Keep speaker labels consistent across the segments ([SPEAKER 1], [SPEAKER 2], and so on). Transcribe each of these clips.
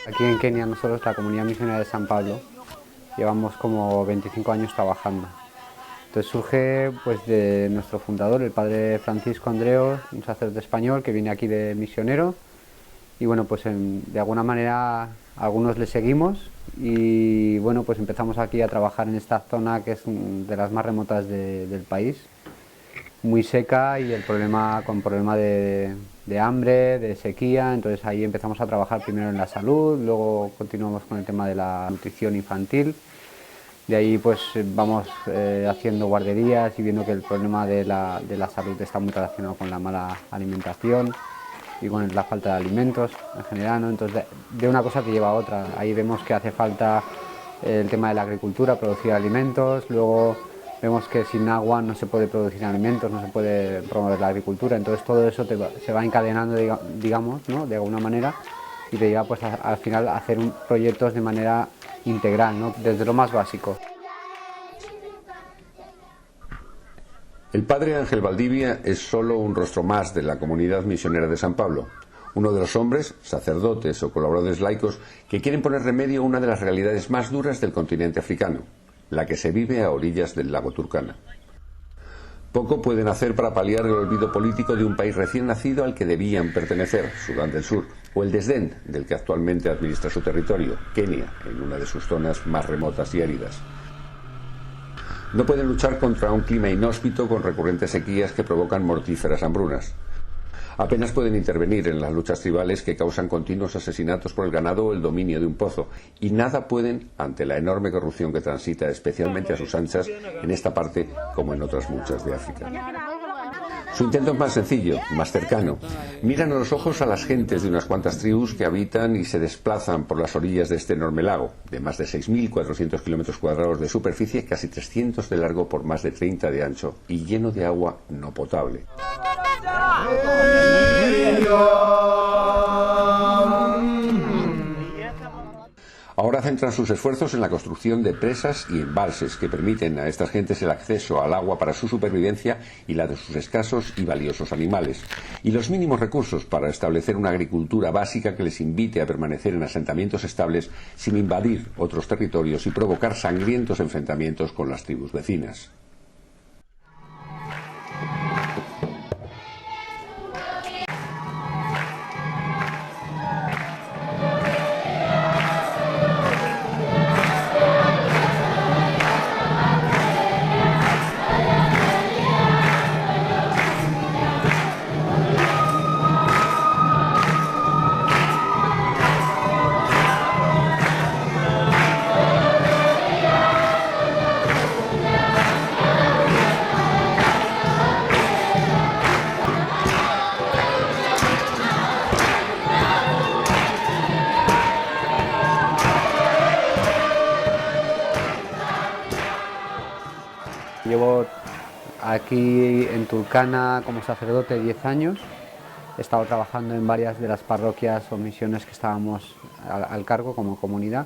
[SPEAKER 1] Aquí en Kenia nosotros, la comunidad misionera de San Pablo, llevamos como 25 años trabajando. Entonces surge pues de nuestro fundador, el padre Francisco Andreu, un sacerdote español que viene aquí de misionero, y bueno, pues de alguna manera algunos le seguimos y bueno, pues empezamos aquí a trabajar en esta zona que es de las más remotas del país, muy seca y con problema de hambre, de sequía. Entonces ahí empezamos a trabajar primero en la salud, luego continuamos con el tema de la nutrición infantil. De ahí pues vamos haciendo guarderías y viendo que el problema de la salud está muy relacionado con la mala alimentación y con la falta de alimentos en general, ¿no? Entonces de una cosa te lleva a otra. Ahí vemos que hace falta el tema de la agricultura, producir alimentos. Luego vemos que sin agua no se puede producir alimentos, no se puede promover la agricultura. Entonces todo eso se va encadenando, digamos, ¿no? De alguna manera, y te lleva pues al final a hacer proyectos de manera integral, ¿no? Desde lo más básico.
[SPEAKER 2] El padre Ángel Valdivia es solo un rostro más de la comunidad misionera de San Pablo, uno de los hombres, sacerdotes o colaboradores laicos que quieren poner remedio a una de las realidades más duras del continente africano, la que se vive a orillas del lago Turkana. Poco pueden hacer para paliar el olvido político de un país recién nacido al que debían pertenecer, Sudán del Sur, o el desdén del que actualmente administra su territorio, Kenia, en una de sus zonas más remotas y áridas. No pueden luchar contra un clima inhóspito con recurrentes sequías que provocan mortíferas hambrunas. Apenas pueden intervenir en las luchas tribales que causan continuos asesinatos por el ganado o el dominio de un pozo, y nada pueden ante la enorme corrupción que transita, especialmente a sus anchas, en esta parte como en otras muchas de África. Su intento es más sencillo, más cercano. Miran a los ojos a las gentes de unas cuantas tribus que habitan y se desplazan por las orillas de este enorme lago, de más de 6.400 kilómetros cuadrados de superficie, casi 300 de largo por más de 30 de ancho, y lleno de agua no potable. Ahora centran sus esfuerzos en la construcción de presas y embalses que permiten a estas gentes el acceso al agua para su supervivencia y la de sus escasos y valiosos animales, y los mínimos recursos para establecer una agricultura básica que les invite a permanecer en asentamientos estables sin invadir otros territorios y provocar sangrientos enfrentamientos con las tribus vecinas.
[SPEAKER 1] Llevo aquí en Turkana como sacerdote 10 años. He estado trabajando en varias de las parroquias o misiones que estábamos al cargo como comunidad.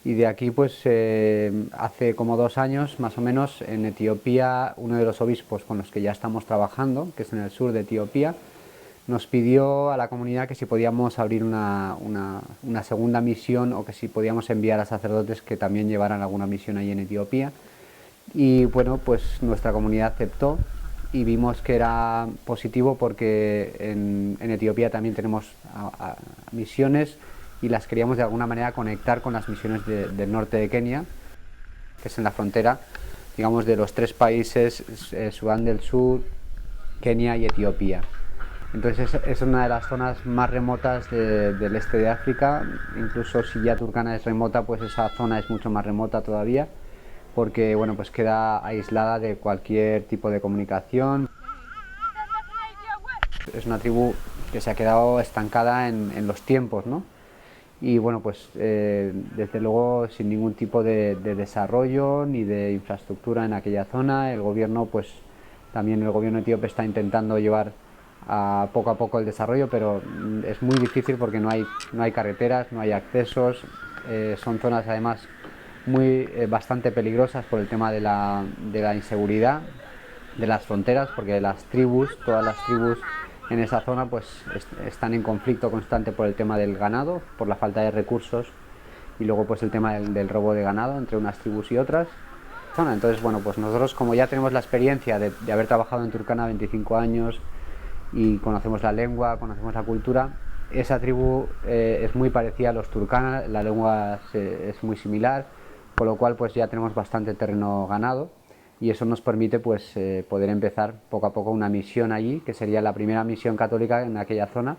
[SPEAKER 1] Y de aquí, pues hace como 2 años, más o menos, en Etiopía, uno de los obispos con los que ya estamos trabajando, que es en el sur de Etiopía, nos pidió a la comunidad que si podíamos abrir una segunda misión o que si podíamos enviar a sacerdotes que también llevaran alguna misión ahí en Etiopía. Y bueno, pues nuestra comunidad aceptó y vimos que era positivo porque en Etiopía también tenemos misiones y las queríamos de alguna manera conectar con las misiones del norte de Kenia, que es en la frontera, digamos, de los 3 países, Sudán del Sur, Kenia y Etiopía. Entonces es una de las zonas más remotas del este de África. Incluso si ya Turkana es remota, pues esa zona es mucho más remota todavía, porque bueno, pues queda aislada de cualquier tipo de comunicación. Es una tribu que se ha quedado estancada en los tiempos, ¿no? y bueno, pues desde luego sin ningún tipo de desarrollo ni de infraestructura en aquella zona. El gobierno, pues también el gobierno etíope está intentando llevar a poco el desarrollo, pero es muy difícil porque no hay carreteras, no hay accesos, son zonas además bastante peligrosas por el tema de la inseguridad de las fronteras, porque todas las tribus en esa zona pues están en conflicto constante por el tema del ganado, por la falta de recursos, y luego pues el tema del robo de ganado entre unas tribus y otras. Entonces, bueno, pues nosotros, como ya tenemos la experiencia de haber trabajado en Turkana 25 años y conocemos la lengua, conocemos la cultura, esa tribu es muy parecida a los turkana, la lengua es muy similar, con lo cual pues ya tenemos bastante terreno ganado, y eso nos permite pues poder empezar poco a poco una misión allí, que sería la primera misión católica en aquella zona.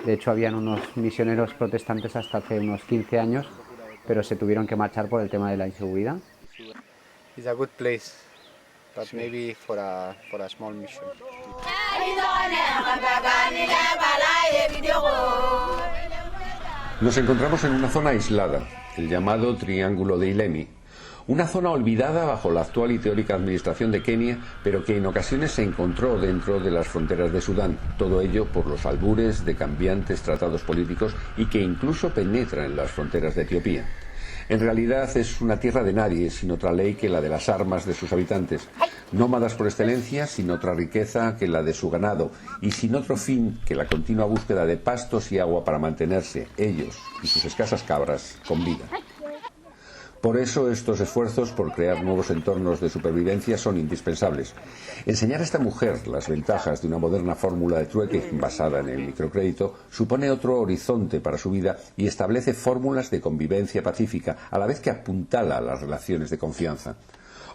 [SPEAKER 1] De hecho, habían unos misioneros protestantes hasta hace unos 15 años, pero se tuvieron que marchar por el tema de la inseguridad. It's a good place, but maybe for a small mission.
[SPEAKER 2] Nos encontramos en una zona aislada, el llamado Triángulo de Ilemi, una zona olvidada bajo la actual y teórica administración de Kenia, pero que en ocasiones se encontró dentro de las fronteras de Sudán, todo ello por los albures de cambiantes tratados políticos y que incluso penetra en las fronteras de Etiopía. En realidad es una tierra de nadie, sin otra ley que la de las armas de sus habitantes, nómadas por excelencia, sin otra riqueza que la de su ganado y sin otro fin que la continua búsqueda de pastos y agua para mantenerse, ellos y sus escasas cabras, con vida. Por eso estos esfuerzos por crear nuevos entornos de supervivencia son indispensables. Enseñar a esta mujer las ventajas de una moderna fórmula de trueque basada en el microcrédito supone otro horizonte para su vida y establece fórmulas de convivencia pacífica, a la vez que apuntala las relaciones de confianza.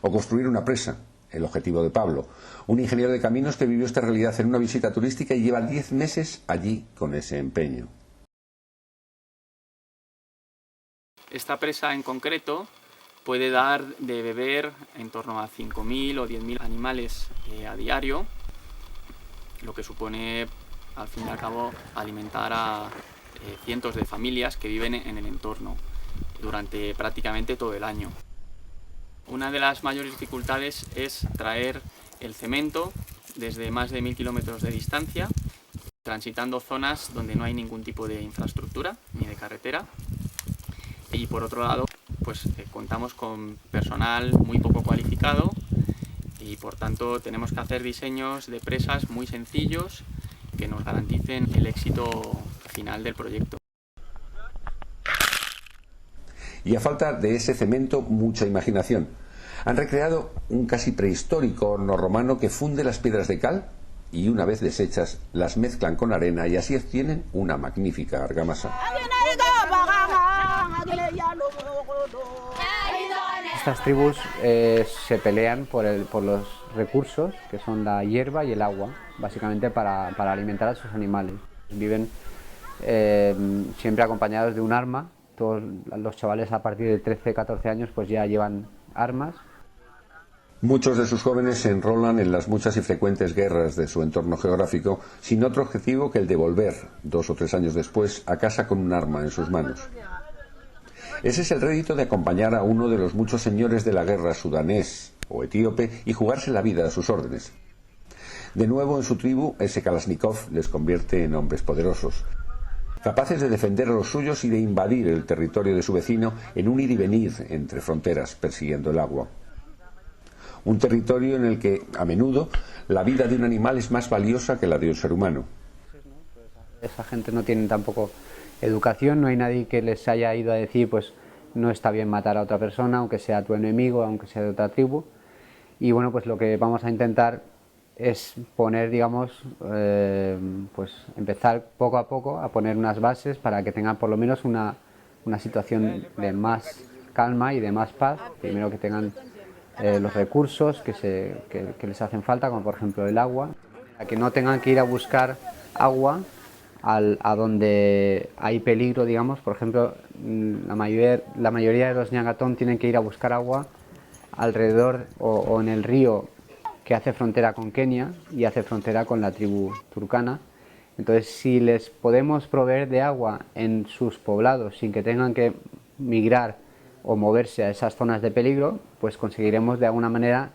[SPEAKER 2] O construir una presa, el objetivo de Pablo, un ingeniero de caminos que vivió esta realidad en una visita turística y lleva 10 meses allí con ese empeño.
[SPEAKER 3] Esta presa en concreto puede dar de beber en torno a 5.000 o 10.000 animales a diario, lo que supone al fin y al cabo alimentar a cientos de familias que viven en el entorno durante prácticamente todo el año. Una de las mayores dificultades es traer el cemento desde más de 1.000 kilómetros de distancia, transitando zonas donde no hay ningún tipo de infraestructura ni de carretera. Y por otro lado, pues contamos con personal muy poco cualificado y por tanto tenemos que hacer diseños de presas muy sencillos que nos garanticen el éxito final del proyecto.
[SPEAKER 2] Y a falta de ese cemento, mucha imaginación. Han recreado un casi prehistórico horno romano que funde las piedras de cal y una vez deshechas las mezclan con arena y así obtienen una magnífica argamasa.
[SPEAKER 1] Estas tribus se pelean por los recursos, que son la hierba y el agua, básicamente para alimentar a sus animales. Viven siempre acompañados de un arma. Todos los chavales a partir de 13-14 años pues ya llevan armas.
[SPEAKER 2] Muchos de sus jóvenes se enrolan en las muchas y frecuentes guerras de su entorno geográfico sin otro objetivo que el de volver, 2 o 3 años después, a casa con un arma en sus manos. Ese es el rédito de acompañar a uno de los muchos señores de la guerra sudanés o etíope y jugarse la vida a sus órdenes. De nuevo en su tribu, ese Kalashnikov les convierte en hombres poderosos, capaces de defender a los suyos y de invadir el territorio de su vecino en un ir y venir entre fronteras persiguiendo el agua. Un territorio en el que, a menudo, la vida de un animal es más valiosa que la de un ser humano.
[SPEAKER 1] Esa gente no tiene tampoco educación, no hay nadie que les haya ido a decir pues no está bien matar a otra persona, aunque sea tu enemigo, aunque sea de otra tribu. Y bueno, pues lo que vamos a intentar es poner, digamos, pues empezar poco a poco a poner unas bases para que tengan por lo menos una situación de más calma y de más paz. Primero que tengan los recursos que les hacen falta, como por ejemplo el agua, a que no tengan que ir a buscar agua a donde hay peligro, digamos. Por ejemplo, la mayoría de los ñangatón tienen que ir a buscar agua alrededor o en el río que hace frontera con Kenia y hace frontera con la tribu turcana. Entonces, si les podemos proveer de agua en sus poblados sin que tengan que migrar o moverse a esas zonas de peligro, pues conseguiremos de alguna manera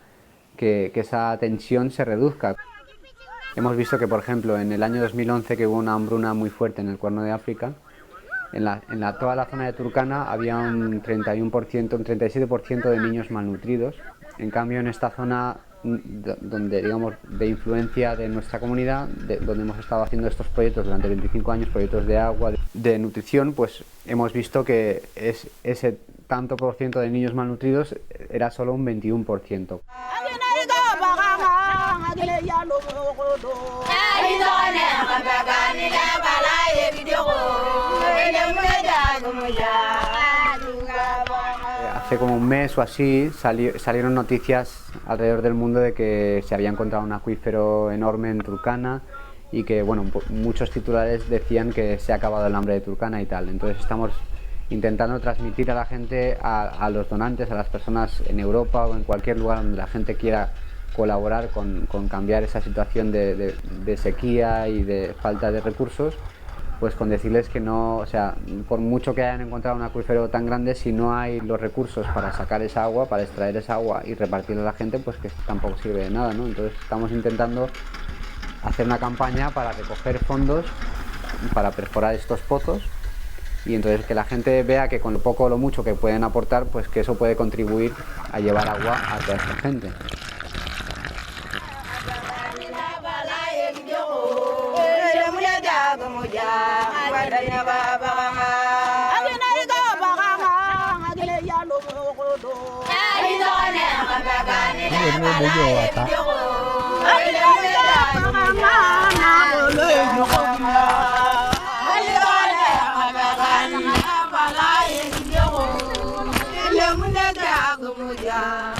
[SPEAKER 1] que esa tensión se reduzca. Hemos visto que, por ejemplo, en el año 2011, que hubo una hambruna muy fuerte en el Cuerno de África, toda la zona de Turkana había un 31%, un 37% de niños malnutridos. En cambio, en esta zona donde, digamos, de influencia de nuestra comunidad, donde hemos estado haciendo estos proyectos durante 25 años, proyectos de agua, de nutrición, pues hemos visto que ese tanto por ciento de niños malnutridos era solo un 21%. Hace como un mes o así salieron noticias alrededor del mundo de que se había encontrado un acuífero enorme en Turkana y que, bueno, muchos titulares decían que se ha acabado el hambre de Turkana y tal. Entonces estamos intentando transmitir a la gente, a los donantes, a las personas en Europa o en cualquier lugar donde la gente quiera colaborar con cambiar esa situación de sequía y de falta de recursos, pues con decirles que no, o sea, por mucho que hayan encontrado un acuífero tan grande, si no hay los recursos para sacar esa agua, para extraer esa agua y repartirla a la gente, pues que tampoco sirve de nada, ¿no? Entonces estamos intentando hacer una campaña para recoger fondos para perforar estos pozos y entonces que la gente vea que con lo poco o lo mucho que pueden aportar, pues que eso puede contribuir a llevar agua a toda esta gente.
[SPEAKER 4] Yeah.